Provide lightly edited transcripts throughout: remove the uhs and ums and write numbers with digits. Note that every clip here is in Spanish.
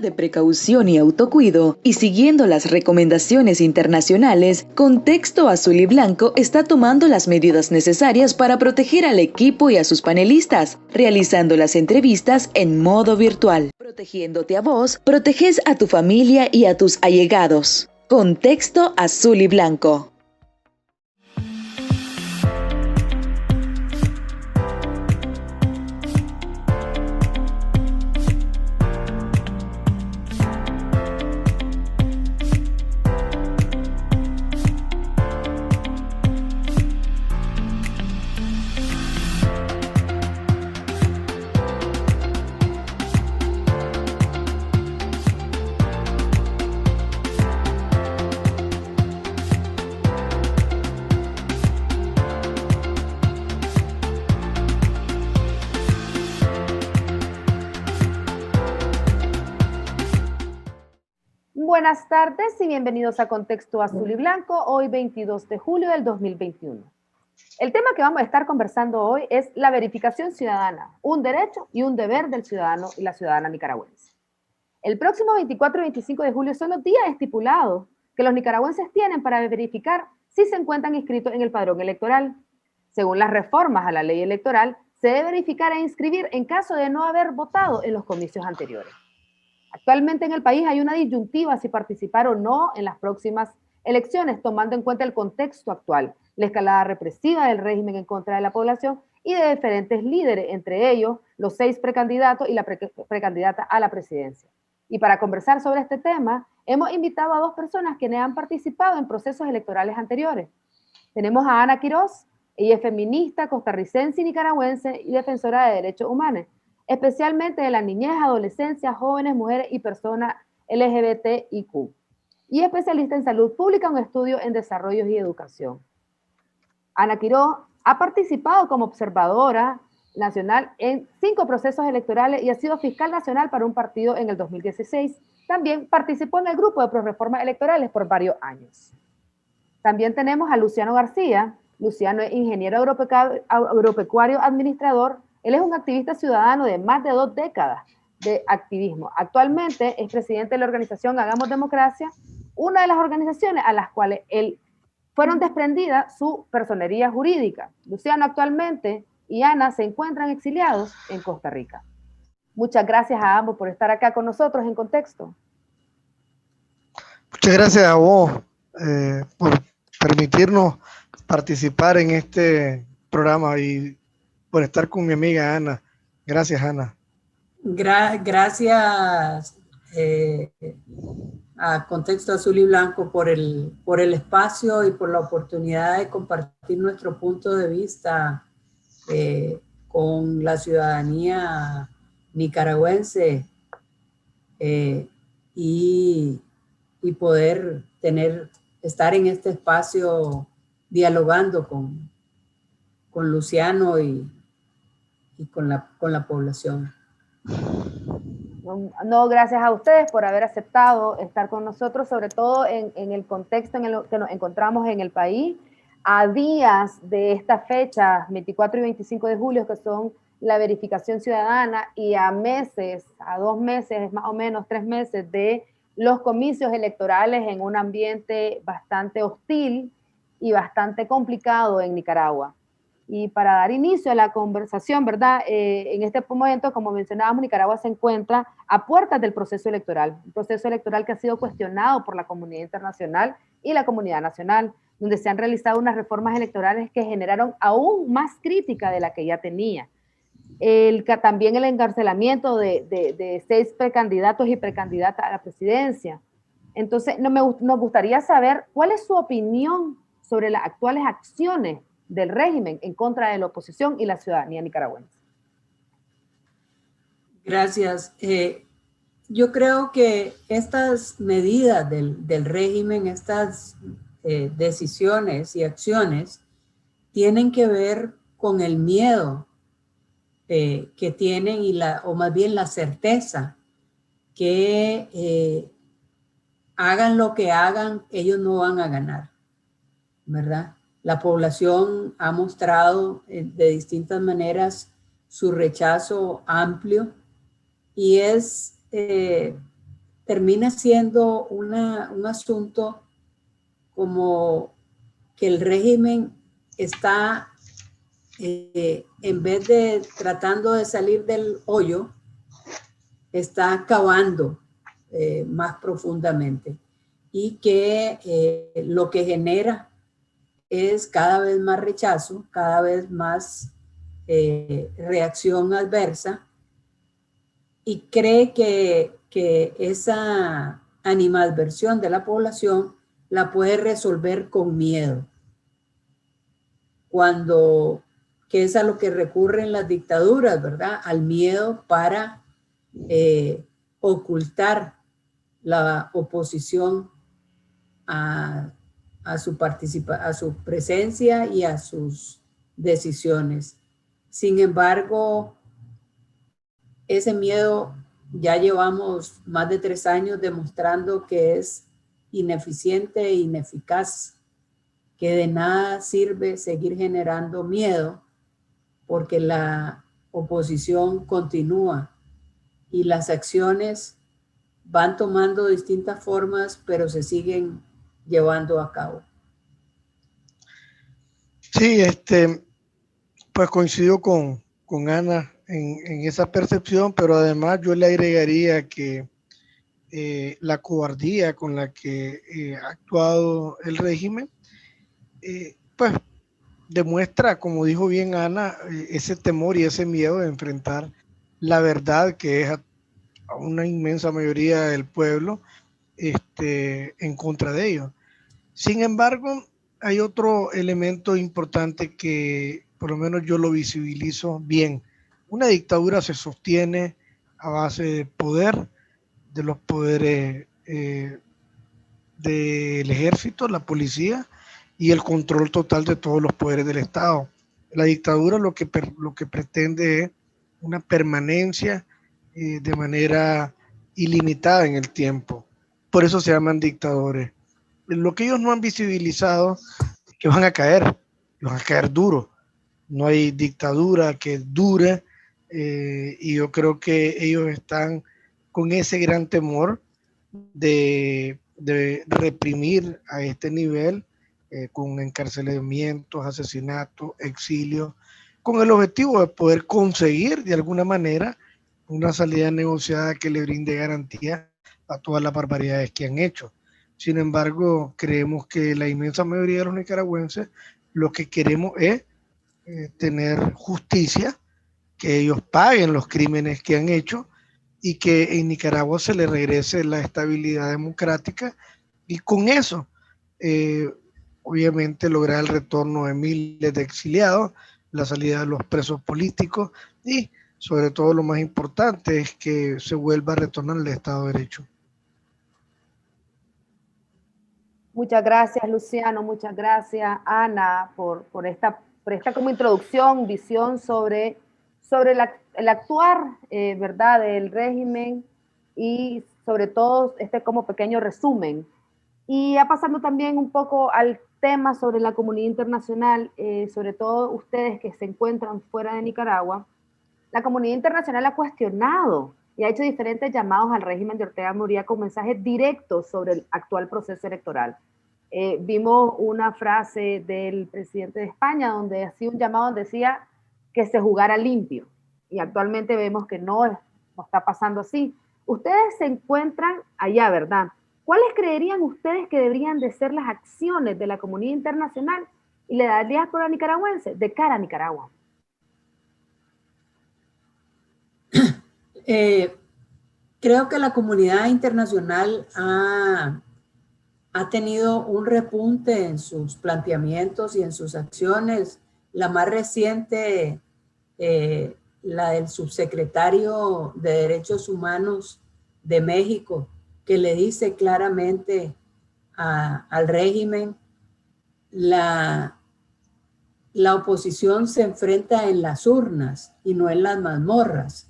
de precaución y autocuido y siguiendo las recomendaciones internacionales, Contexto Azul y Blanco está tomando las medidas necesarias para proteger al equipo y a sus panelistas, realizando las entrevistas en modo virtual. Protegiéndote a vos, proteges a tu familia y a tus allegados. Contexto Azul y Blanco. Buenas tardes y bienvenidos a Contexto Azul y Blanco, hoy 22 de julio del 2021. El tema que vamos a estar conversando hoy es la verificación ciudadana, un derecho y un deber del ciudadano y la ciudadana nicaragüense. El próximo 24 y 25 de julio son los días estipulados que los nicaragüenses tienen para verificar si se encuentran inscritos en el padrón electoral. Según las reformas a la ley electoral, se debe verificar e inscribir en caso de no haber votado en los comicios anteriores. Actualmente en el país hay una disyuntiva si participar o no en las próximas elecciones, tomando en cuenta el contexto actual, la escalada represiva del régimen en contra de la población y de diferentes líderes, entre ellos los 6 precandidatos y la precandidata a la presidencia. Y para conversar sobre este tema, hemos invitado a 2 personas quienes han participado en procesos electorales anteriores. Tenemos a Ana Quiroz, ella es feminista, costarricense y nicaragüense y defensora de derechos humanos, especialmente de la niñez, adolescencia, jóvenes, mujeres y personas LGBTIQ, y especialista en salud pública, un estudio en desarrollo y educación. Ana Quiroz ha participado como observadora nacional en 5 procesos electorales y ha sido fiscal nacional para un partido en el 2016. También participó en el grupo de Prorreformas Electorales por varios años. También tenemos a Luciano García. Luciano es ingeniero agropecuario administrador. Él es un activista ciudadano de más de 2 décadas de activismo. Actualmente es presidente de la organización Hagamos Democracia, una de las organizaciones a las cuales él fueron desprendidas su personería jurídica. Luciano actualmente y Ana se encuentran exiliados en Costa Rica. Muchas gracias a ambos por estar acá con nosotros en Contexto. Muchas gracias a vos por permitirnos participar en este programa y por estar con mi amiga Ana. Gracias, Ana. Gracias a Contexto Azul y Blanco por el espacio y por la oportunidad de compartir nuestro punto de vista con la ciudadanía nicaragüense y poder estar en este espacio dialogando con Luciano y con la población. No, gracias a ustedes por haber aceptado estar con nosotros, sobre todo en el contexto en el que nos encontramos en el país, a días de esta fecha, 24 y 25 de julio, que son la verificación ciudadana, y a meses, a 2 meses, más o menos 3 meses de los comicios electorales en un ambiente bastante hostil y bastante complicado en Nicaragua. Y para dar inicio a la conversación, ¿verdad? En este momento, como mencionábamos, Nicaragua se encuentra a puertas del proceso electoral, un proceso electoral que ha sido cuestionado por la comunidad internacional y la comunidad nacional, donde se han realizado unas reformas electorales que generaron aún más crítica de la que ya tenía. También el encarcelamiento de 6 precandidatos y precandidatas a la presidencia. Entonces, nos gustaría saber cuál es su opinión sobre las actuales acciones del régimen en contra de la oposición y la ciudadanía nicaragüense. Gracias. Yo creo que estas medidas del régimen, estas decisiones y acciones tienen que ver con el miedo que tienen o más bien la certeza que hagan lo que hagan, ellos no van a ganar, ¿verdad? La población ha mostrado de distintas maneras su rechazo amplio y es termina siendo un asunto como que el régimen está, en vez de tratando de salir del hoyo, está cavando más profundamente, y que lo que genera es cada vez más rechazo, cada vez más reacción adversa, y cree que esa animadversión de la población la puede resolver con miedo, que es a lo que recurren las dictaduras, ¿verdad? Al miedo para ocultar la oposición a su presencia y a sus decisiones. Sin embargo, ese miedo ya llevamos más de 3 años demostrando que es ineficiente e ineficaz, que de nada sirve seguir generando miedo porque la oposición continúa y las acciones van tomando distintas formas, pero se siguen llevando a cabo. Sí, pues coincido con Ana en esa percepción, pero además yo le agregaría que la cobardía con la que ha actuado el régimen, pues demuestra, como dijo bien Ana, ese temor y ese miedo de enfrentar la verdad que es a una inmensa mayoría del pueblo en contra de ellos. Sin embargo, hay otro elemento importante que por lo menos yo lo visibilizo bien. Una dictadura se sostiene a base de poder, de los poderes del ejército, la policía y el control total de todos los poderes del Estado. La dictadura lo que pretende es una permanencia de manera ilimitada en el tiempo. Por eso se llaman dictadores. Lo que ellos no han visibilizado es que van a caer duro. No hay dictadura que dure y yo creo que ellos están con ese gran temor de reprimir a este nivel con encarcelamientos, asesinatos, exilios, con el objetivo de poder conseguir de alguna manera una salida negociada que le brinde garantía a todas las barbaridades que han hecho. Sin embargo, creemos que la inmensa mayoría de los nicaragüenses lo que queremos es tener justicia, que ellos paguen los crímenes que han hecho y que en Nicaragua se le regrese la estabilidad democrática y con eso, obviamente, lograr el retorno de miles de exiliados, la salida de los presos políticos y, sobre todo, lo más importante es que se vuelva a retornar al Estado de Derecho. Muchas gracias, Luciano. Muchas gracias, Ana, por esta como introducción, visión sobre el actuar, ¿verdad?, del régimen y sobre todo como pequeño resumen. Y ya pasando también un poco al tema sobre la comunidad internacional, sobre todo ustedes que se encuentran fuera de Nicaragua, la comunidad internacional ha cuestionado y ha hecho diferentes llamados al régimen de Ortega Murillo con mensajes directos sobre el actual proceso electoral. Vimos una frase del presidente de España donde hacía un llamado donde decía que se jugara limpio y actualmente vemos que no está pasando así. Ustedes se encuentran allá, ¿verdad? ¿Cuáles creerían ustedes que deberían de ser las acciones de la comunidad internacional y la diáspora nicaragüense de cara a Nicaragua? Creo que la comunidad internacional ha tenido un repunte en sus planteamientos y en sus acciones. La más reciente, la del subsecretario de Derechos Humanos de México, que le dice claramente al régimen, la oposición se enfrenta en las urnas y no en las mazmorras,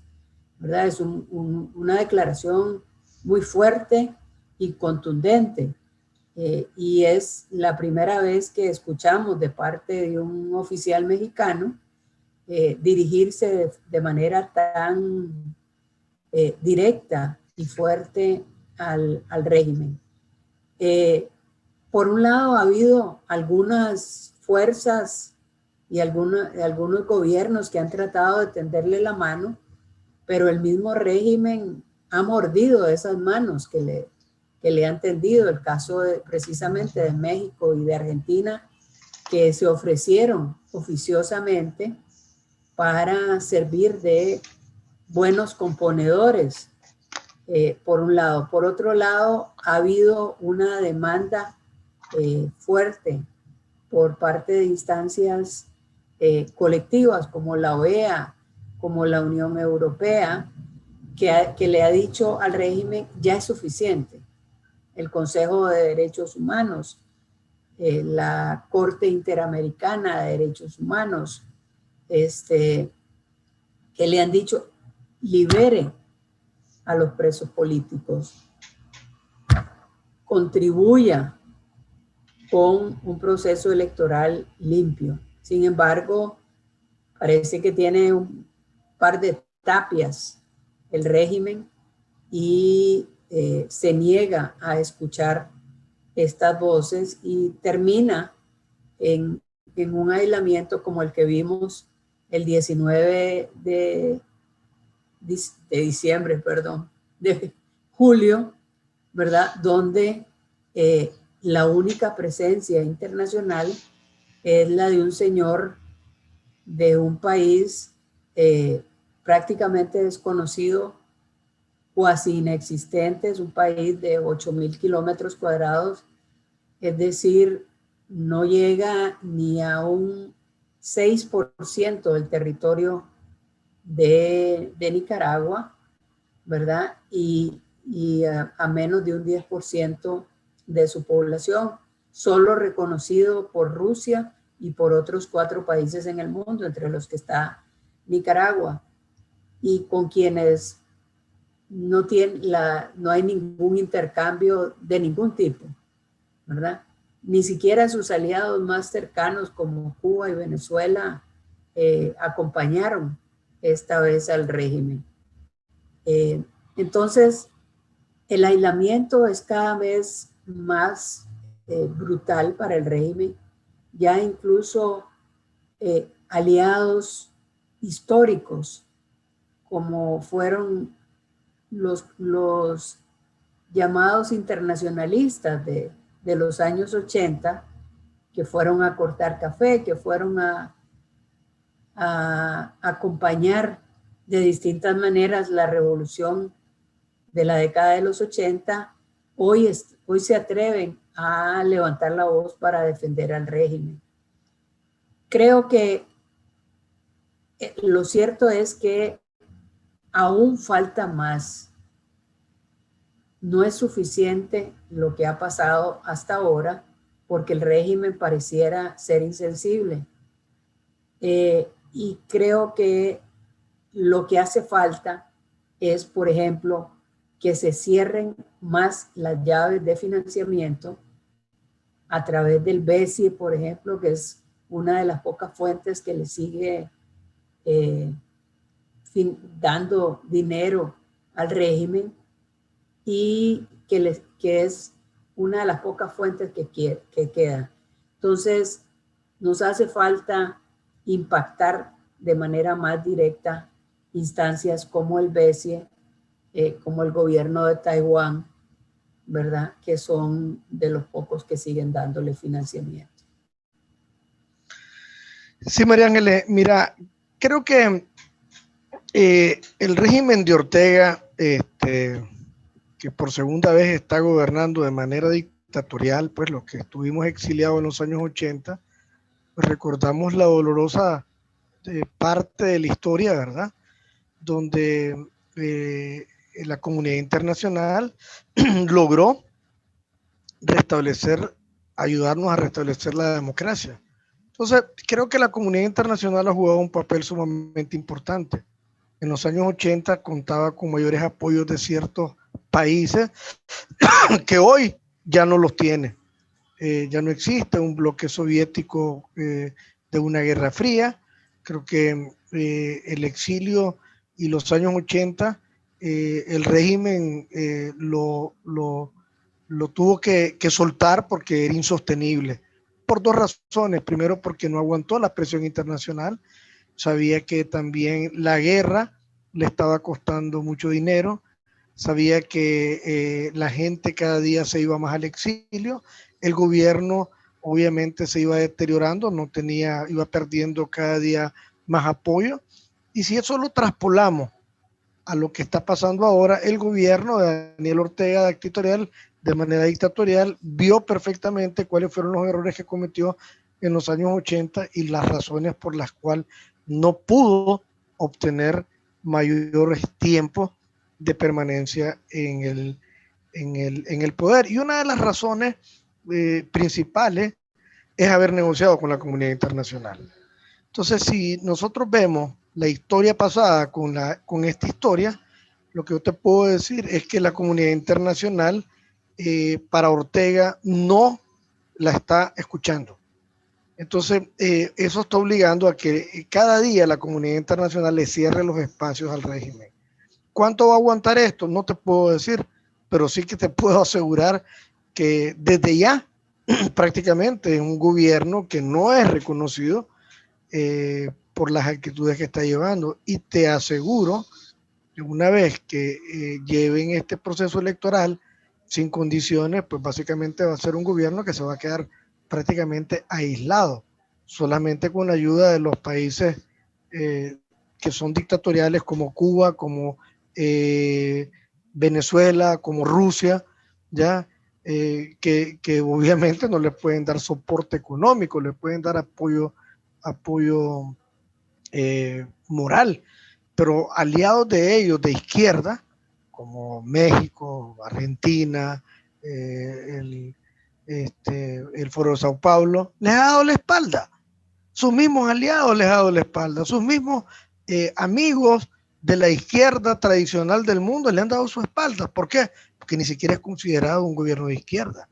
¿verdad? Es una declaración muy fuerte y contundente. Y es la primera vez que escuchamos de parte de un oficial mexicano dirigirse de manera tan directa y fuerte al régimen. Por un lado, ha habido algunas fuerzas y algunos gobiernos que han tratado de tenderle la mano, pero el mismo régimen ha mordido esas manos que le han tendido. El caso precisamente de México y de Argentina, que se ofrecieron oficiosamente para servir de buenos componedores, por un lado. Por otro lado, ha habido una demanda fuerte por parte de instancias colectivas como la OEA, como la Unión Europea, que le ha dicho al régimen ya es suficiente. El Consejo de Derechos Humanos, la Corte Interamericana de Derechos Humanos, que le han dicho libere a los presos políticos, contribuya con un proceso electoral limpio. Sin embargo, parece que tiene un par de tapias el régimen y se niega a escuchar estas voces y termina en un aislamiento como el que vimos el 19 de julio, ¿verdad? Donde la única presencia internacional es la de un señor de un país prácticamente desconocido, cuasi inexistente. Es un país de 8.000 kilómetros cuadrados, es decir, no llega ni a un 6% del territorio de Nicaragua, ¿verdad? Y a menos de un 10% de su población, solo reconocido por Rusia y por otros 4 países en el mundo, entre los que está Nicaragua, y con quienes no hay ningún intercambio de ningún tipo, ¿verdad? Ni siquiera sus aliados más cercanos como Cuba y Venezuela acompañaron esta vez al régimen. Entonces, el aislamiento es cada vez más brutal para el régimen. Ya incluso aliados históricos, como fueron los llamados internacionalistas de los años 80, que fueron a cortar café, que fueron a acompañar de distintas maneras la revolución de la década de los 80, hoy se atreven a levantar la voz para defender al régimen. Creo que lo cierto es que aún falta más. No es suficiente lo que ha pasado hasta ahora, porque el régimen pareciera ser insensible. Y creo que lo que hace falta es, por ejemplo, que se cierren más las llaves de financiamiento a través del BESIE, por ejemplo, que es una de las pocas fuentes que le sigue dando dinero al régimen, y que es una de las pocas fuentes que quedan. Entonces, nos hace falta impactar de manera más directa instancias como el BESIE, como el gobierno de Taiwán, ¿verdad? Que son de los pocos que siguen dándole financiamiento. Sí, María Ángeles, mira, creo que el régimen de Ortega, que por segunda vez está gobernando de manera dictatorial, pues los que estuvimos exiliados en los años 80, pues recordamos la dolorosa parte de la historia, ¿verdad? Donde la comunidad internacional logró ayudarnos a restablecer la democracia. Entonces, creo que la comunidad internacional ha jugado un papel sumamente importante. En los años 80 contaba con mayores apoyos de ciertos países que hoy ya no los tiene. Ya no existe un bloque soviético de una guerra fría. Creo que el exilio y los años 80 el régimen lo tuvo que soltar porque era insostenible, por dos razones. Primero, porque no aguantó la presión internacional, sabía que también la guerra le estaba costando mucho dinero, sabía que la gente cada día se iba más al exilio, el gobierno obviamente se iba deteriorando, no tenía, iba perdiendo cada día más apoyo, y si eso lo traspolamos a lo que está pasando ahora, el gobierno de Daniel Ortega de manera dictatorial, vio perfectamente cuáles fueron los errores que cometió en los años 80 y las razones por las cuales no pudo obtener mayores tiempos de permanencia en el poder. Y una de las razones principales es haber negociado con la comunidad internacional. Entonces, si nosotros vemos la historia pasada con esta historia, lo que yo te puedo decir es que la comunidad internacional para Ortega no la está escuchando. Entonces, eso está obligando a que cada día la comunidad internacional le cierre los espacios al régimen. ¿Cuánto va a aguantar esto? No te puedo decir, pero sí que te puedo asegurar que desde ya prácticamente es un gobierno que no es reconocido por las actitudes que está llevando. Y te aseguro que una vez que lleven este proceso electoral sin condiciones, pues básicamente va a ser un gobierno que se va a quedar prácticamente aislado, solamente con la ayuda de los países que son dictatoriales como Cuba, como Venezuela, como Rusia, ya que obviamente no le pueden dar soporte económico, le pueden dar apoyo moral, pero aliados de ellos de izquierda, como México, Argentina, el Foro de Sao Paulo, les ha dado la espalda. Sus mismos aliados les ha dado la espalda. Sus mismos amigos de la izquierda tradicional del mundo le han dado su espalda. ¿Por qué? Porque ni siquiera es considerado un gobierno de izquierda.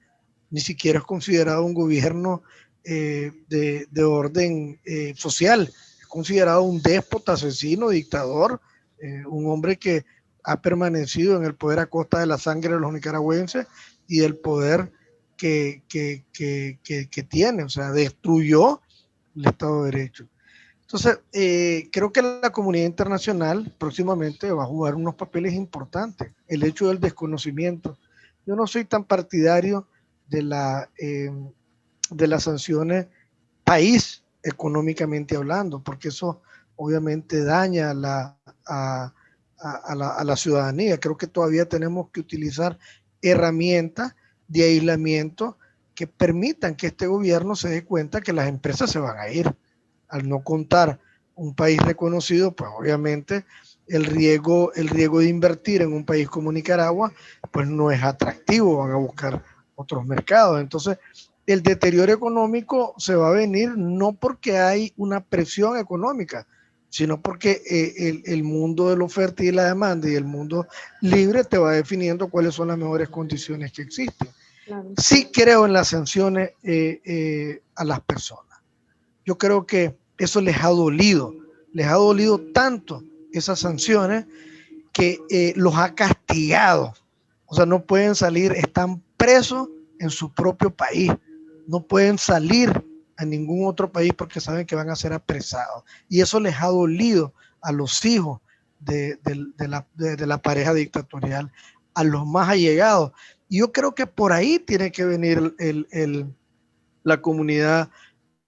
Ni siquiera es considerado un gobierno de orden social. Es considerado un déspota, asesino, dictador, un hombre que ha permanecido en el poder a costa de la sangre de los nicaragüenses y del poder que tiene. O sea, destruyó el Estado de Derecho. Entonces, creo que la comunidad internacional próximamente va a jugar unos papeles importantes. El hecho del desconocimiento. Yo no soy tan partidario de las sanciones país económicamente hablando, porque eso obviamente daña a la ciudadanía. Creo que todavía tenemos que utilizar herramientas de aislamiento que permitan que este gobierno se dé cuenta que las empresas se van a ir. Al no contar un país reconocido, pues obviamente el riesgo de invertir en un país como Nicaragua, pues no es atractivo, van a buscar otros mercados. Entonces, el deterioro económico se va a venir no porque hay una presión económica, sino porque el mundo de la oferta y la demanda y el mundo libre te va definiendo cuáles son las mejores condiciones que existen. Claro. Sí creo en las sanciones a las personas. Yo creo que eso les ha dolido tanto esas sanciones que los ha castigado. O sea, no pueden salir, están presos en su propio país, no pueden salir a ningún otro país porque saben que van a ser apresados. Y eso les ha dolido a los hijos de la pareja dictatorial, a los más allegados. Y yo creo que por ahí tiene que venir la comunidad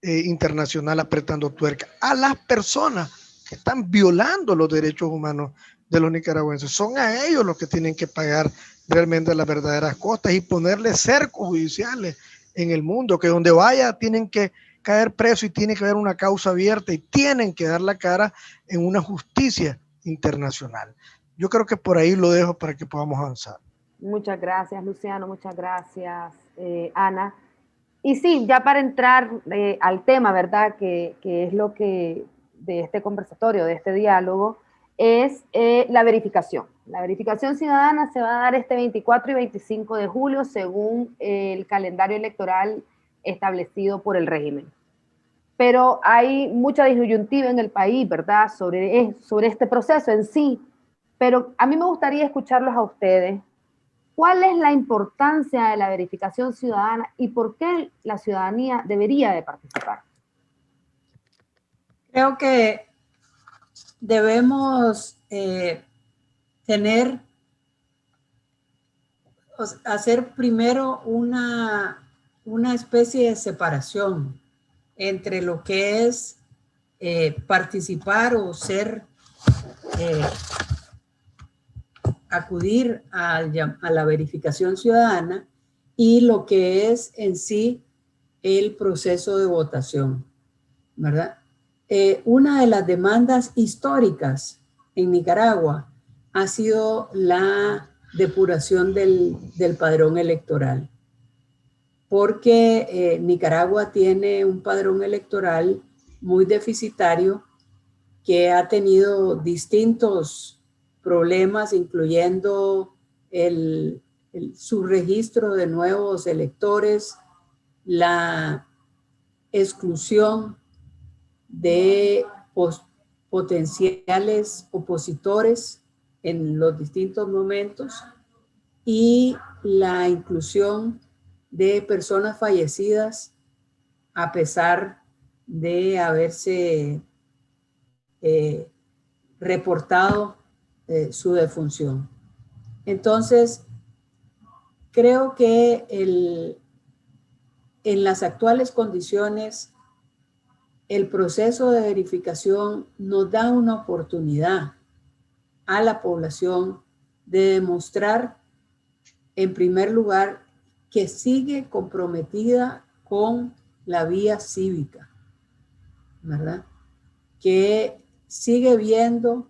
internacional apretando tuerca a las personas que están violando los derechos humanos de los nicaragüenses. Son a ellos los que tienen que pagar realmente las verdaderas costas y ponerle cercos judiciales en el mundo, que donde vaya tienen que caer presos y tiene que haber una causa abierta y tienen que dar la cara en una justicia internacional. Yo creo que por ahí lo dejo para que podamos avanzar. Muchas gracias, Luciano. Muchas gracias, Ana. Y sí, ya para entrar al tema, ¿verdad? Que es lo que de este conversatorio, de este diálogo, es la verificación. La verificación ciudadana se va a dar este 24 y 25 de julio según el calendario electoral establecido por el régimen. Pero hay mucha disyuntiva en el país, ¿verdad? Sobre este proceso en sí. pero a mí me gustaría escucharlos a ustedes. ¿Cuál es la importancia de la verificación ciudadana y por qué la ciudadanía debería de participar? Creo que debemos hacer primero una especie de separación entre lo que es participar o acudir a la verificación ciudadana y lo que es en sí el proceso de votación, ¿verdad? Una de las demandas históricas en Nicaragua ha sido la depuración del padrón electoral, porque Nicaragua tiene un padrón electoral muy deficitario que ha tenido distintos problemas, incluyendo el subregistro de nuevos electores, la exclusión de potenciales opositores en los distintos momentos y la inclusión de personas fallecidas a pesar de haberse reportado su defunción. Entonces, creo que en las actuales condiciones, el proceso de verificación nos da una oportunidad a la población de demostrar, en primer lugar, que sigue comprometida con la vía cívica, ¿verdad? Que sigue viendo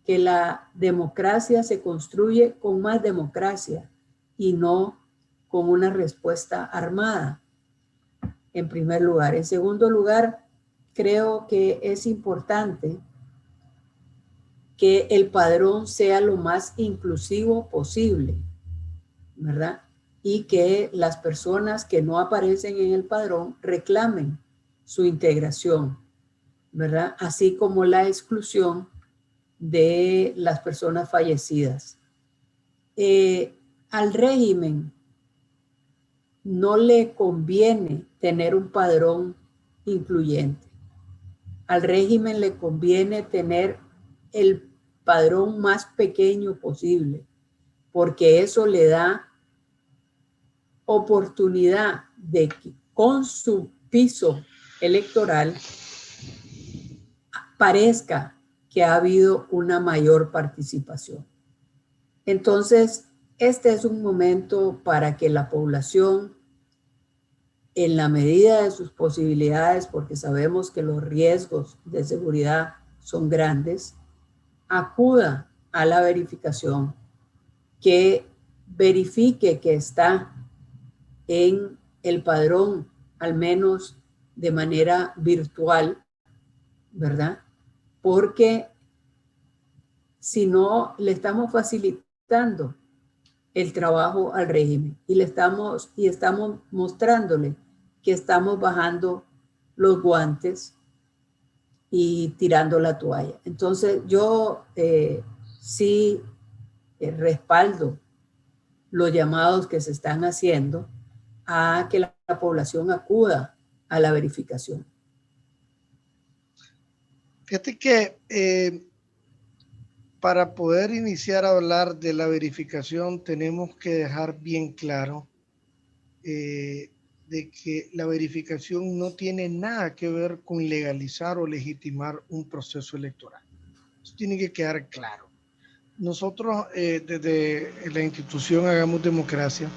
que la democracia se construye con más democracia y no con una respuesta armada, en primer lugar. En segundo lugar, creo que es importante que el padrón sea lo más inclusivo posible, ¿verdad? Y que las personas que no aparecen en el padrón reclamen su integración, ¿verdad? Así como la exclusión de las personas fallecidas. Al régimen no le conviene tener un padrón incluyente. Al régimen le conviene tener el padrón más pequeño posible, porque eso le da oportunidad de que con su piso electoral parezca que ha habido una mayor participación. Entonces, este es un momento para que la población, en la medida de sus posibilidades, porque sabemos que los riesgos de seguridad son grandes, acuda a la verificación, que verifique que está en el padrón, al menos de manera virtual, ¿verdad? Porque si no, le estamos facilitando el trabajo al régimen y estamos mostrándole que estamos bajando los guantes y tirando la toalla. Entonces yo sí respaldo los llamados que se están haciendo a que la población acuda a la verificación. Fíjate que para poder iniciar a hablar de la verificación tenemos que dejar bien claro de que la verificación no tiene nada que ver con legalizar o legitimar un proceso electoral. Eso tiene que quedar claro. Nosotros desde la institución Hagamos Democracia,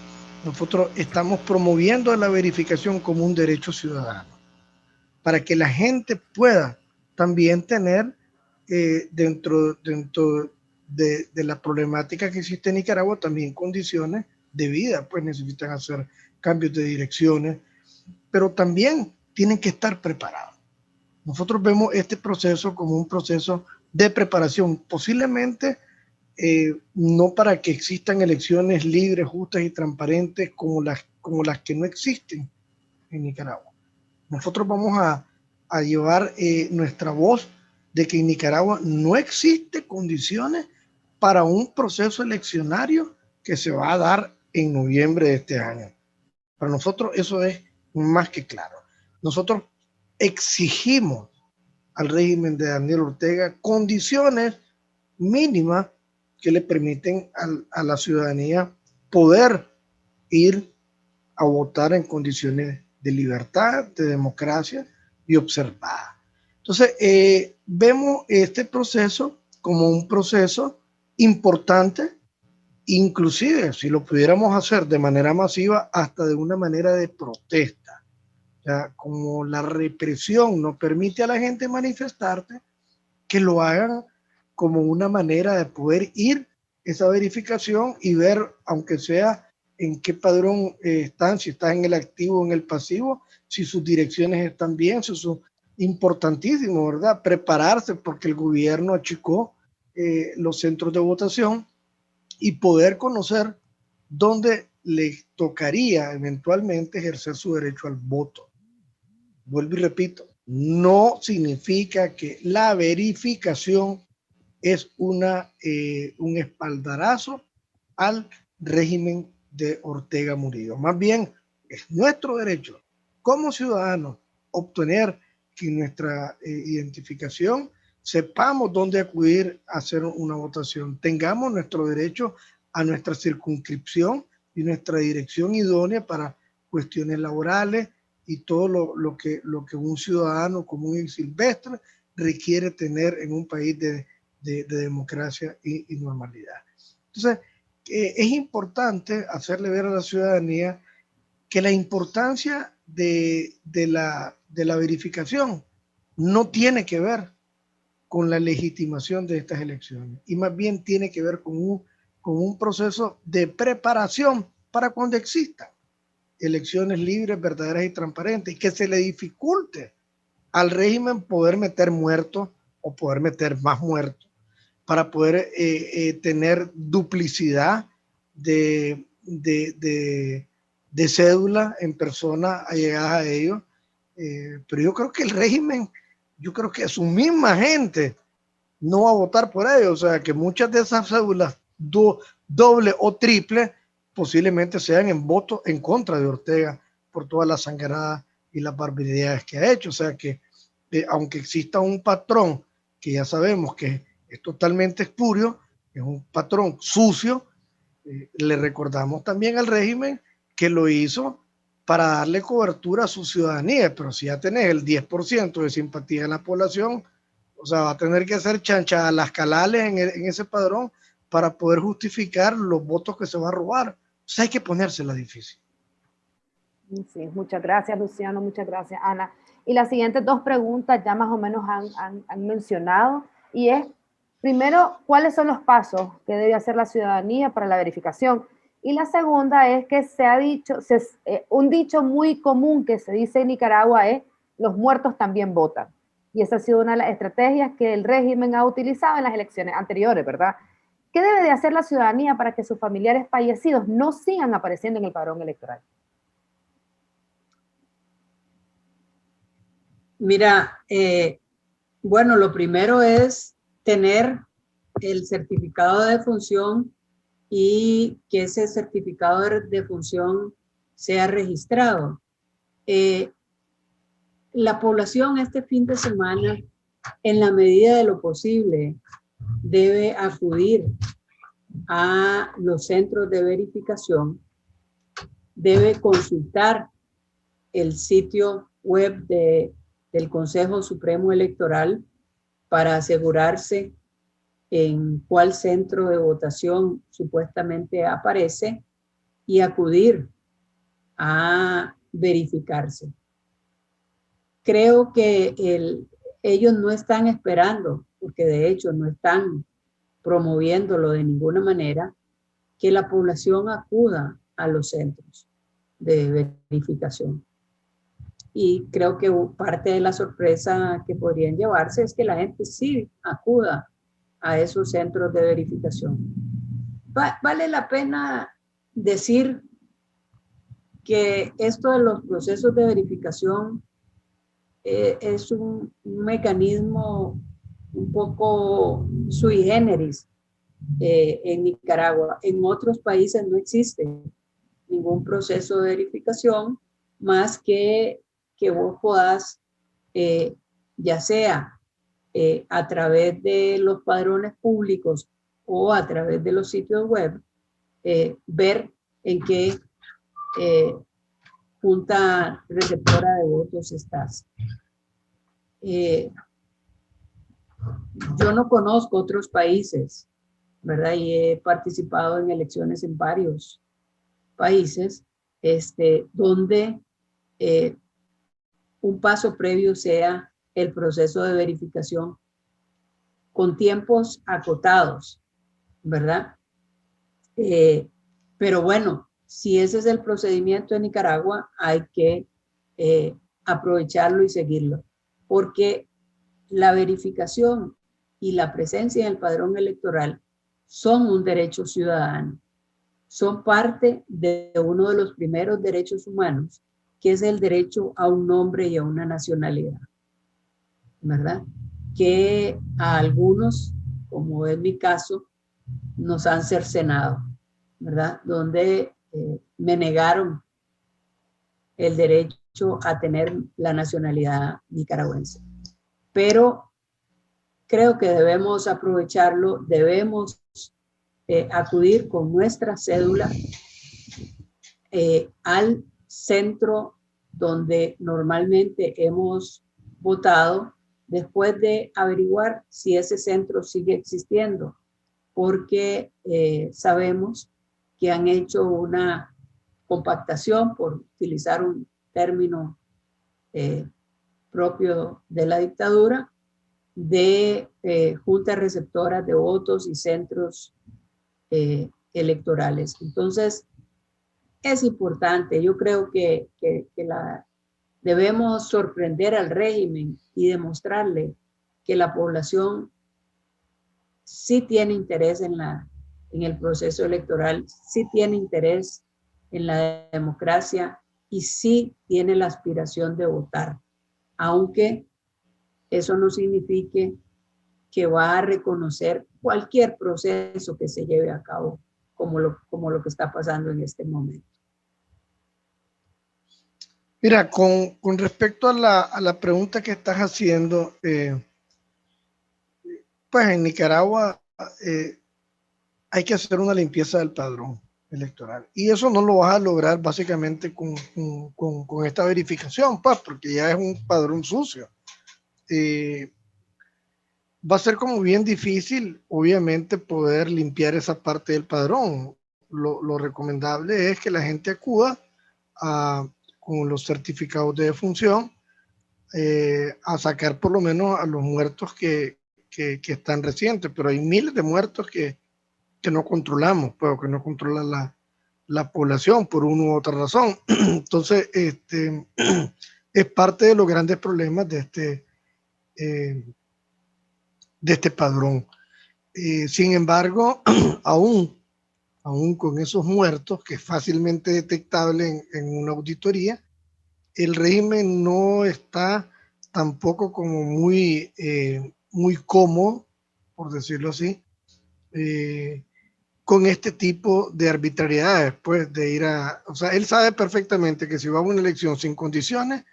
nosotros estamos promoviendo la verificación como un derecho ciudadano, para que la gente pueda también tener dentro de la problemática que existe en Nicaragua, también condiciones de vida, pues necesitan hacer cambios de direcciones, pero también tienen que estar preparados. Nosotros vemos este proceso como un proceso de preparación, posiblemente no para que existan elecciones libres, justas y transparentes como las que no existen en Nicaragua. Nosotros vamos a llevar nuestra voz de que en Nicaragua no existen condiciones para un proceso eleccionario que se va a dar en noviembre de este año. Para nosotros eso es más que claro. Nosotros exigimos al régimen de Daniel Ortega condiciones mínimas que le permiten a la ciudadanía poder ir a votar en condiciones de libertad, de democracia y observada. Entonces, vemos este proceso como un proceso importante, inclusive si lo pudiéramos hacer de manera masiva, hasta de una manera de protesta. O sea, como la represión no permite a la gente manifestarse, que lo hagan como una manera de poder ir esa verificación y ver, aunque sea en qué padrón están, si están en el activo o en el pasivo, si sus direcciones están bien, si son importantísimo, ¿verdad? Prepararse porque el gobierno achicó los centros de votación y poder conocer dónde le tocaría eventualmente ejercer su derecho al voto. Vuelvo y repito, no significa que la verificación es un espaldarazo al régimen de Ortega Murillo. Más bien, es nuestro derecho como ciudadanos obtener que nuestra identificación sepamos dónde acudir a hacer una votación, tengamos nuestro derecho a nuestra circunscripción y nuestra dirección idónea para cuestiones laborales y todo lo que un ciudadano común y silvestre requiere tener en un país de democracia y normalidad. Entonces, es importante hacerle ver a la ciudadanía que la importancia de la verificación no tiene que ver con la legitimación de estas elecciones y más bien tiene que ver con un proceso de preparación para cuando existan elecciones libres, verdaderas y transparentes, y que se le dificulte al régimen poder meter muertos o poder meter más muertos para poder tener duplicidad de cédula en personas allegadas a ellos. Pero yo creo que el régimen, yo creo que su misma gente no va a votar por ellos. O sea, que muchas de esas cédulas doble o triple posiblemente sean en voto en contra de Ortega por todas las sangradas y las barbaridades que ha hecho. O sea que aunque exista un patrón que ya sabemos que es totalmente espurio, es un patrón sucio, le recordamos también al régimen que lo hizo para darle cobertura a su ciudadanía, pero si ya tenés el 10% de simpatía en la población, o sea, va a tener que hacer chanchadas las calales en ese padrón para poder justificar los votos que se va a robar. O sea, hay que ponérsela difícil. Sí, muchas gracias, Luciano, muchas gracias, Ana. Y las siguientes dos preguntas ya más o menos han mencionado, y es, primero, ¿cuáles son los pasos que debe hacer la ciudadanía para la verificación? Y la segunda es que se ha dicho, un dicho muy común que se dice en Nicaragua es, los muertos también votan. Y esa ha sido una de las estrategias que el régimen ha utilizado en las elecciones anteriores, ¿verdad? ¿Qué debe de hacer la ciudadanía para que sus familiares fallecidos no sigan apareciendo en el padrón electoral? Mira, bueno, lo primero es tener el certificado de defunción y que ese certificado de defunción sea registrado. La población este fin de semana, en la medida de lo posible, debe acudir a los centros de verificación, debe consultar el sitio web del Consejo Supremo Electoral para asegurarse en cuál centro de votación supuestamente aparece y acudir a verificarse. Creo que ellos no están esperando, porque de hecho no están promoviéndolo de ninguna manera, que la población acuda a los centros de verificación. Y creo que parte de la sorpresa que podrían llevarse es que la gente sí acuda a esos centros de verificación. Vale la pena decir que esto de los procesos de verificación es un mecanismo un poco sui generis, en Nicaragua. En otros países no existe ningún proceso de verificación más que vos podás, ya sea a través de los padrones públicos o a través de los sitios web, ver en qué junta receptora de votos estás. Yo no conozco otros países, ¿verdad? Y he participado en elecciones en varios países, donde un paso previo sea el proceso de verificación con tiempos acotados, ¿verdad? Pero bueno, si ese es el procedimiento en Nicaragua, hay que aprovecharlo y seguirlo, porque la verificación y la presencia en el padrón electoral son un derecho ciudadano, son parte de uno de los primeros derechos humanos, que es el derecho a un nombre y a una nacionalidad, ¿verdad? Que a algunos, como es mi caso, nos han cercenado, ¿verdad? Donde me negaron el derecho a tener la nacionalidad nicaragüense. Pero creo que debemos aprovecharlo, debemos acudir con nuestra cédula al centro donde normalmente hemos votado, después de averiguar si ese centro sigue existiendo, porque sabemos que han hecho una compactación, por utilizar un término propio de la dictadura, de juntas receptoras de votos y centros electorales. Entonces, es importante. Yo creo que debemos sorprender al régimen y demostrarle que la población sí tiene interés en el proceso electoral, sí tiene interés en la democracia y sí tiene la aspiración de votar, aunque eso no signifique que va a reconocer cualquier proceso que se lleve a cabo, como lo que está pasando en este momento. Mira, con respecto a la pregunta que estás haciendo, pues en Nicaragua hay que hacer una limpieza del padrón electoral. Y eso no lo vas a lograr básicamente con esta verificación, pues, porque ya es un padrón sucio. Va a ser como bien difícil, obviamente, poder limpiar esa parte del padrón. Lo recomendable es que la gente acuda con los certificados de defunción a sacar por lo menos a los muertos que están recientes, pero hay miles de muertos que no controlamos, pero que no controla la población por una u otra razón. Entonces, es parte de los grandes problemas de este padrón. Sin embargo, aún con esos muertos, que es fácilmente detectable en una auditoría, el régimen no está tampoco como muy cómodo, por decirlo así, con este tipo de arbitrariedades, pues de ir o sea, él sabe perfectamente que si va a una elección sin condiciones,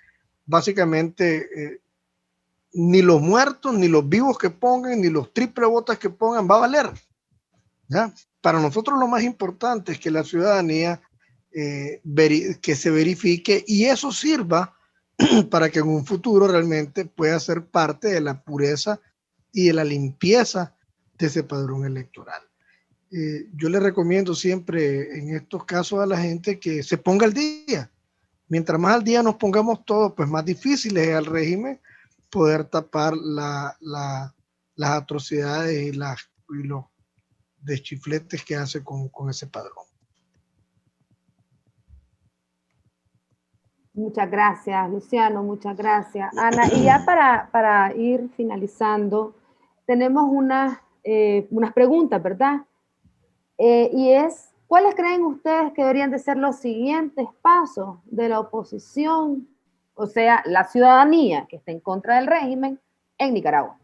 básicamente ni los muertos, ni los vivos que pongan, ni los triple votos que pongan va a valer, ¿ya? Para nosotros lo más importante es que la ciudadanía que se verifique y eso sirva para que en un futuro realmente pueda ser parte de la pureza y de la limpieza de ese padrón electoral. Yo le recomiendo siempre en estos casos a la gente que se ponga al día. Mientras más al día nos pongamos todos, pues más difícil es al régimen poder tapar las atrocidades y los deschifletes que hace con ese padrón. Muchas gracias, Luciano, muchas gracias. Ana, y ya para ir finalizando, tenemos unas preguntas, ¿verdad? Y es, ¿cuáles creen ustedes que deberían de ser los siguientes pasos de la oposición, o sea, la ciudadanía que está en contra del régimen en Nicaragua?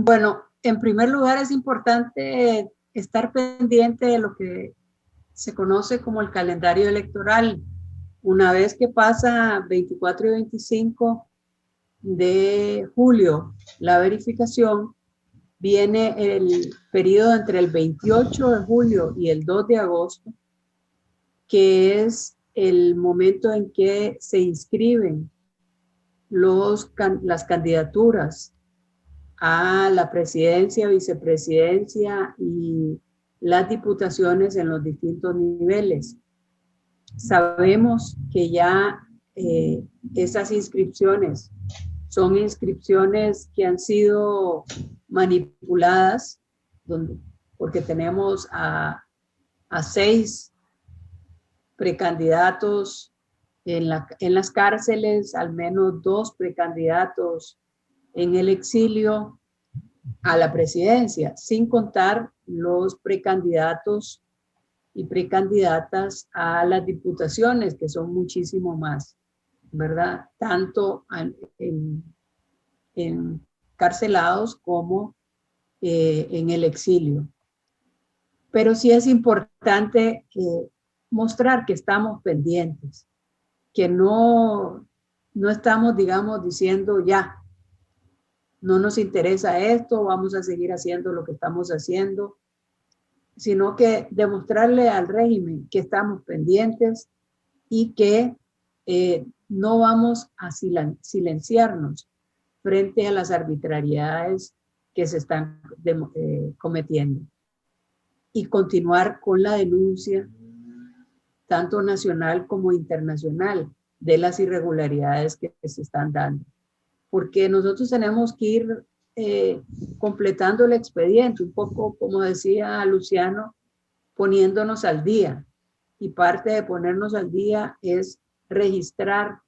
Bueno, en primer lugar es importante estar pendiente de lo que se conoce como el calendario electoral. Una vez que pasa 24 y 25 de julio la verificación, viene el periodo entre el 28 de julio y el 2 de agosto, que es el momento en que se inscriben las candidaturas a la presidencia, vicepresidencia y las diputaciones en los distintos niveles. Sabemos que ya esas inscripciones son inscripciones que han sido manipuladas, porque tenemos a 6 precandidatos en las cárceles, al menos 2 precandidatos en el exilio a la presidencia, sin contar los precandidatos y precandidatas a las diputaciones, que son muchísimo más, ¿verdad? Tanto en carcelados como en el exilio. Pero sí es importante mostrar que estamos pendientes, que no estamos, digamos, diciendo ya, no nos interesa esto, vamos a seguir haciendo lo que estamos haciendo, sino que demostrarle al régimen que estamos pendientes y que no vamos a silenciarnos frente a las arbitrariedades que se están cometiendo, y continuar con la denuncia tanto nacional como internacional de las irregularidades que se están dando, porque nosotros tenemos que ir completando el expediente, un poco como decía Luciano, poniéndonos al día, y parte de ponernos al día es registrar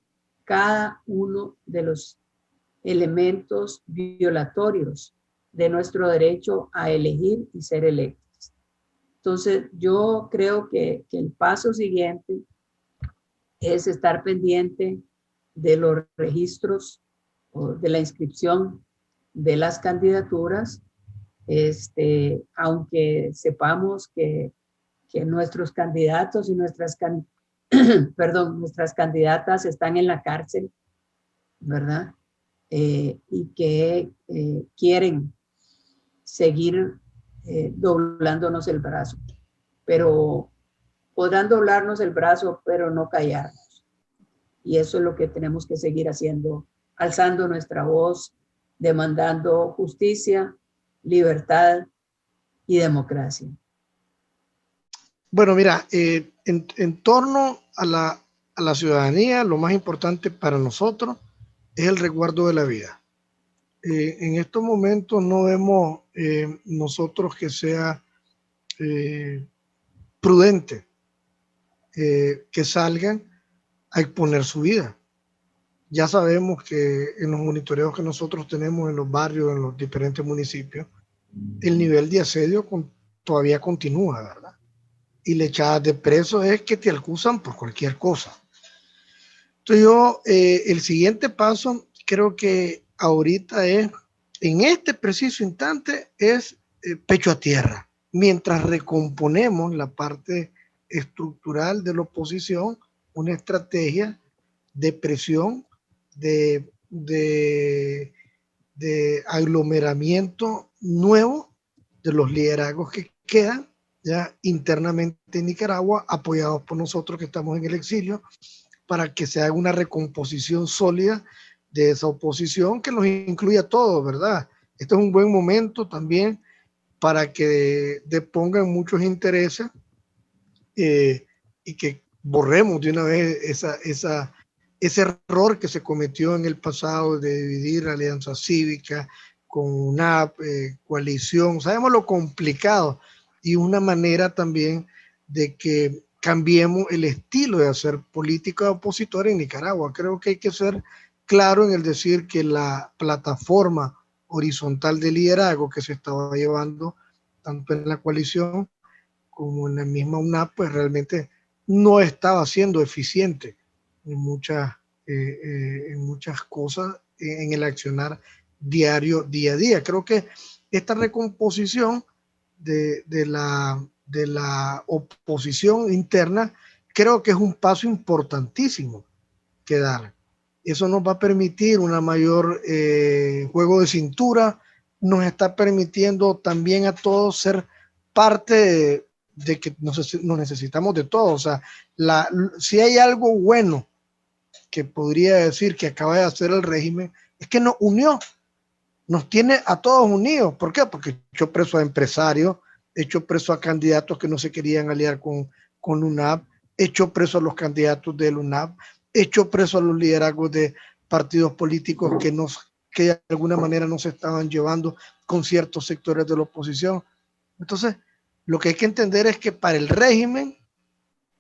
cada uno de los elementos violatorios de nuestro derecho a elegir y ser electos. Entonces, yo creo que el paso siguiente es estar pendiente de los registros o de la inscripción de las candidaturas, aunque sepamos que nuestros candidatos y nuestras candidatas están en la cárcel, ¿verdad? Y que quieren seguir doblándonos el brazo, pero podrán doblarnos el brazo, pero no callarnos. Y eso es lo que tenemos que seguir haciendo, alzando nuestra voz, demandando justicia, libertad y democracia. Bueno, mira, en torno a la ciudadanía, lo más importante para nosotros es el resguardo de la vida. En estos momentos no vemos nosotros que sea prudente que salgan a exponer su vida. Ya sabemos que en los monitoreos que nosotros tenemos en los barrios, en los diferentes municipios, el nivel de asedio todavía continúa, ¿verdad? Y la echada de preso es que te acusan por cualquier cosa. Entonces yo, el siguiente paso, creo que ahorita es, en este preciso instante, es pecho a tierra. Mientras recomponemos la parte estructural de la oposición, una estrategia de presión, de aglomeramiento nuevo de los liderazgos que quedan ya internamente en Nicaragua, apoyados por nosotros que estamos en el exilio, para que se haga una recomposición sólida de esa oposición que nos incluya a todos, ¿verdad? Este es un buen momento también para que depongan muchos intereses y que borremos de una vez ese error que se cometió en el pasado de dividir Alianza Cívica con una coalición. Sabemos lo complicado y una manera también de que cambiemos el estilo de hacer política opositora en Nicaragua. Creo que hay que ser claro en el decir que la plataforma horizontal de liderazgo que se estaba llevando tanto en la coalición como en la misma UNAP, pues realmente no estaba siendo eficiente en muchas cosas en el accionar diario, día a día. Creo que esta recomposición de la oposición interna, creo que es un paso importantísimo que dar. Eso nos va a permitir una mayor juego de cintura, nos está permitiendo también a todos ser parte de que nos necesitamos de todos. O sea, si hay algo bueno que podría decir que acaba de hacer el régimen, es que nos unió, nos tiene a todos unidos. ¿Por qué? Porque echó preso a empresarios, echó preso a candidatos que no se querían aliar con UNAP, echó preso a los candidatos del UNAP, echó preso a los liderazgos de partidos políticos que de alguna manera no se estaban llevando con ciertos sectores de la oposición. Entonces, lo que hay que entender es que para el régimen,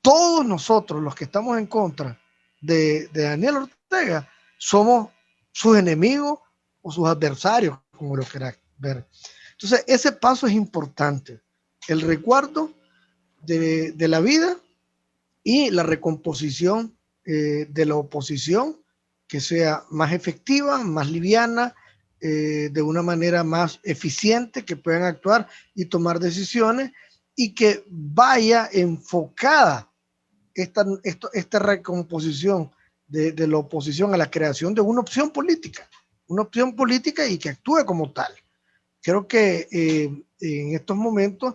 todos nosotros, los que estamos en contra de Daniel Ortega, somos sus enemigos o sus adversarios, como lo quieran ver. Entonces, ese paso es importante. El recuerdo de la vida y la recomposición de la oposición, que sea más efectiva, más liviana, de una manera más eficiente, que puedan actuar y tomar decisiones y que vaya enfocada esta recomposición de la oposición a la creación de una opción política y que actúe como tal. Creo que en estos momentos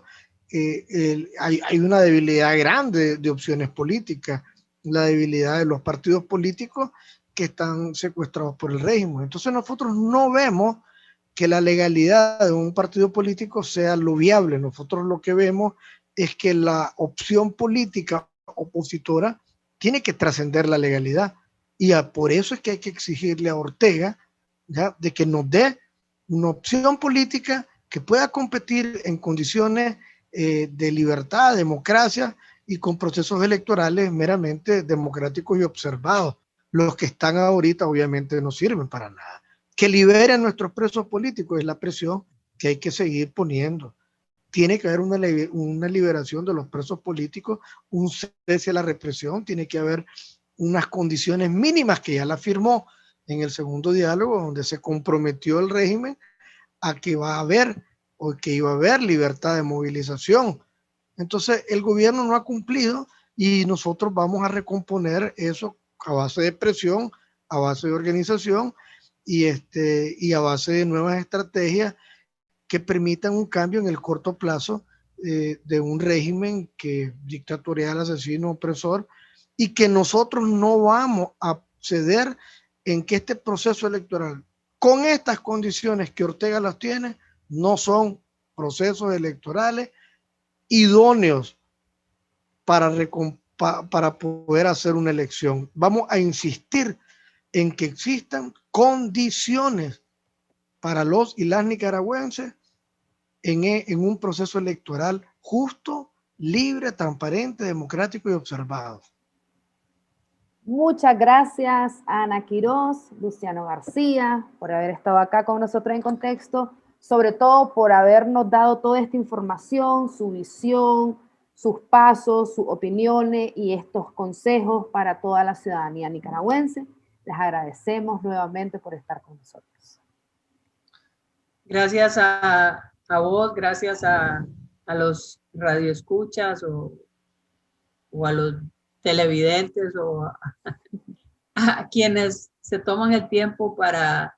hay una debilidad grande de opciones políticas, la debilidad de los partidos políticos que están secuestrados por el régimen. Entonces nosotros no vemos que la legalidad de un partido político sea lo viable. Nosotros lo que vemos es que la opción política opositora tiene que trascender la legalidad. Y por eso es que hay que exigirle a Ortega, ¿ya?, de que nos dé una opción política que pueda competir en condiciones de libertad, democracia y con procesos electorales meramente democráticos y observados. Los que están ahorita obviamente no sirven para nada. Que liberen nuestros presos políticos es la presión que hay que seguir poniendo. Tiene que haber una liberación de los presos políticos, un cese a la represión, tiene que haber unas condiciones mínimas que ya la firmó en el segundo diálogo, donde se comprometió el régimen a que va a haber o que iba a haber libertad de movilización. Entonces el gobierno no ha cumplido y nosotros vamos a recomponer eso a base de presión, a base de organización y a base de nuevas estrategias que permitan un cambio en el corto plazo de un régimen que dictatorial, asesino, opresor, y que nosotros no vamos a ceder en que este proceso electoral, con estas condiciones que Ortega las tiene, no son procesos electorales idóneos para poder hacer una elección. Vamos a insistir en que existan condiciones para los y las nicaragüenses en un proceso electoral justo, libre, transparente, democrático y observado. Muchas gracias a Ana Quiroz, Luciano García, por haber estado acá con nosotros en Contexto, sobre todo por habernos dado toda esta información, su visión, sus pasos, sus opiniones y estos consejos para toda la ciudadanía nicaragüense. Les agradecemos nuevamente por estar con nosotros. Gracias a vos, gracias a los radioescuchas o a los televidentes o a quienes se toman el tiempo para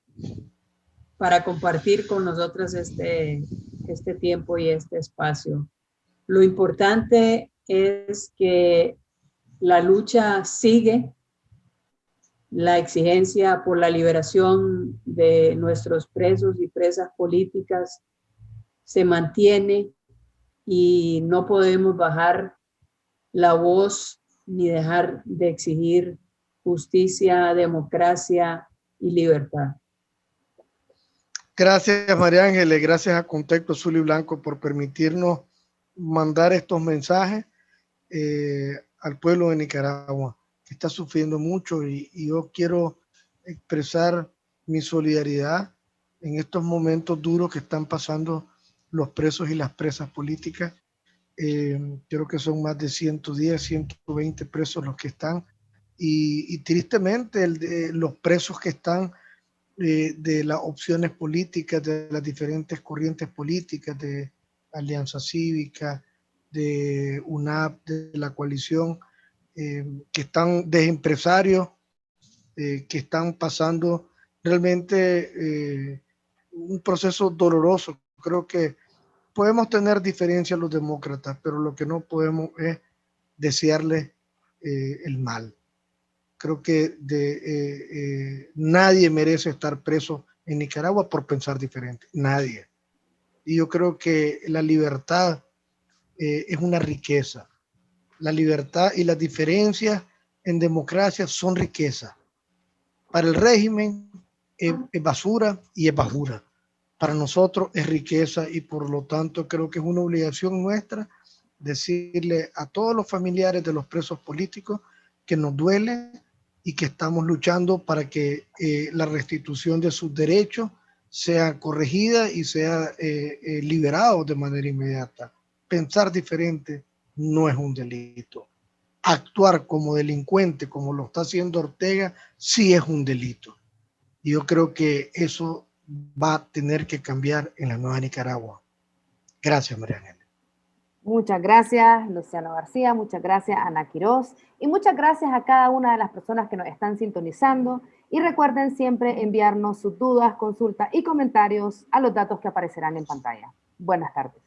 compartir con nosotros este tiempo y este espacio. Lo importante es que la lucha sigue, la exigencia por la liberación de nuestros presos y presas políticas se mantiene y no podemos bajar la voz ni dejar de exigir justicia, democracia y libertad. Gracias, María Ángeles, gracias a Contexto Azul y Blanco por permitirnos mandar estos mensajes al pueblo de Nicaragua, que está sufriendo mucho y yo quiero expresar mi solidaridad en estos momentos duros que están pasando los presos y las presas políticas. Creo que son más de 110, 120 presos los que están y tristemente los presos que están de las opciones políticas, de las diferentes corrientes políticas, de Alianza Cívica, de UNAP, de la coalición, que están de empresarios, que están pasando realmente un proceso doloroso. Creo que podemos tener diferencias los demócratas, pero lo que no podemos es desearles el mal. Creo que nadie merece estar preso en Nicaragua por pensar diferente, nadie. Y yo creo que la libertad es una riqueza. La libertad y las diferencias en democracia son riqueza. Para el régimen es basura y es bajura. Para nosotros es riqueza y por lo tanto creo que es una obligación nuestra decirle a todos los familiares de los presos políticos que nos duele y que estamos luchando para que la restitución de sus derechos sea corregida y sea liberado de manera inmediata. Pensar diferente no es un delito. Actuar como delincuente, como lo está haciendo Ortega, sí es un delito. Y yo creo que eso va a tener que cambiar en la nueva Nicaragua. Gracias, María Ángela. Muchas gracias, Luciano García, muchas gracias, Ana Quiroz, y muchas gracias a cada una de las personas que nos están sintonizando. Y recuerden siempre enviarnos sus dudas, consultas y comentarios a los datos que aparecerán en pantalla. Buenas tardes.